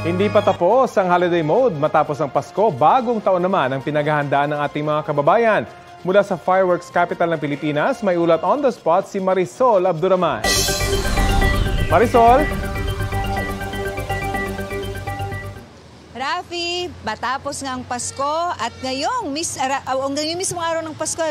Hindi pa tapos ang holiday mode matapos ang Pasko, bagong taon naman ang pinaghahandaan ng ating mga kababayan. Mula sa fireworks capital ng Pilipinas, may ulat on the spot si Marisol Abduraman. Marisol? Rafi, matapos nga ang Pasko at ngayong mismong araw ng Pasko,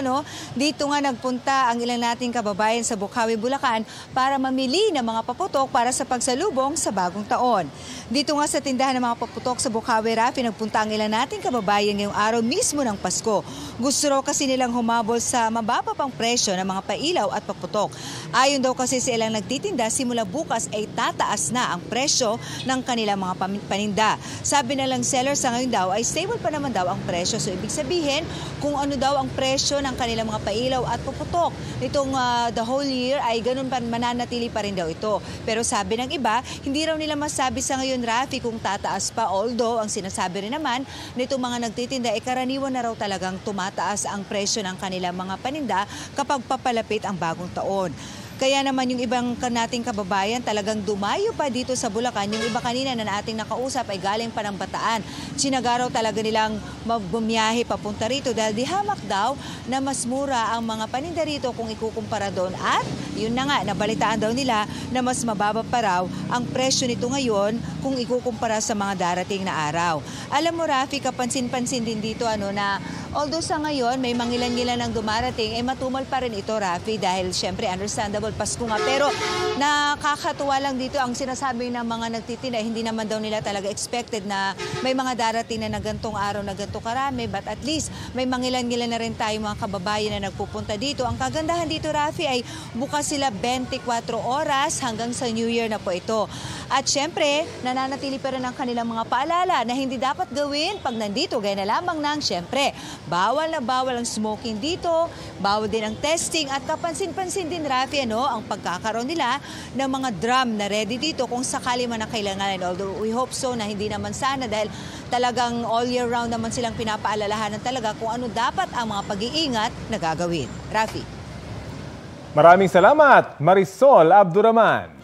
dito nga nagpunta ang ilan nating kababayan sa Bocaue, Bulacan para mamili ng mga paputok para sa pagsalubong sa bagong taon. Dito nga sa tindahan ng mga paputok sa Bocaue, Rafi, nagpunta ang ilan nating kababayan ngayong araw mismo ng Pasko. Gusto raw kasi nilang humabol sa mababa pang presyo ng mga pailaw at paputok. Ayon daw kasi sa ilang nagtitinda, simula bukas ay tataas na ang presyo ng kanilang mga paninda. Sabi na lang seller sa ngayon daw ay stable pa naman daw ang presyo. So ibig sabihin kung ano daw ang presyo ng kanilang mga pailaw at paputok nitong the whole year ay ganun pa, mananatili pa rin daw ito. Pero sabi ng iba, hindi raw nila masabi sa ngayon, Rafi, kung tataas pa. Although ang sinasabi rin naman nitong mga nagtitinda ay karaniwan na raw talagang tumataas ang presyo ng kanilang mga paninda kapag papalapit ang bagong taon. Kaya naman yung ibang nating kababayan talagang dumayo pa dito sa Bulacan. Yung iba kanina na ating nakausap ay galing pa ng Bataan. Sinagaraw talaga nilang bumiyahe papunta rito dahil di hamak daw na mas mura ang mga paninda rito kung ikukumpara doon. At yun na nga, nabalitaan daw nila na mas mababa pa raw ang presyo nito ngayon kung ikukumpara sa mga darating na araw. Alam mo, Rafi, kapansin-pansin din dito na although sa ngayon may mangilan-ngilan ang dumarating, matumal pa rin ito, Rafi, dahil syempre understandable Pasko nga. Pero nakakatuwa lang dito ang sinasabi ng mga nagtitinda, hindi naman daw nila talaga expected na may mga darating na gantong araw na ganto karami, but at least may mangilan-ngilan na rin tayo mga kababayan na nagpupunta dito. Ang kagandahan dito, Rafi, ay bukas sila 24 oras hanggang sa New Year na po ito. At syempre, nananatili pa rin ang kanilang mga paalala na hindi dapat gawin pag nandito, gaya na lamang ng syempre, bawal na bawal ang smoking dito, bawal din ang testing, at kapansin-pansin din, Rafi, ang pagkakaroon nila ng mga drum na ready dito kung sakali man na kailangan. Although we hope so na hindi naman sana dahil talagang all year round naman silang pinapaalalahanan talaga kung ano dapat ang mga pag-iingat na gagawin. Rafi. Maraming salamat, Marisol Abduraman.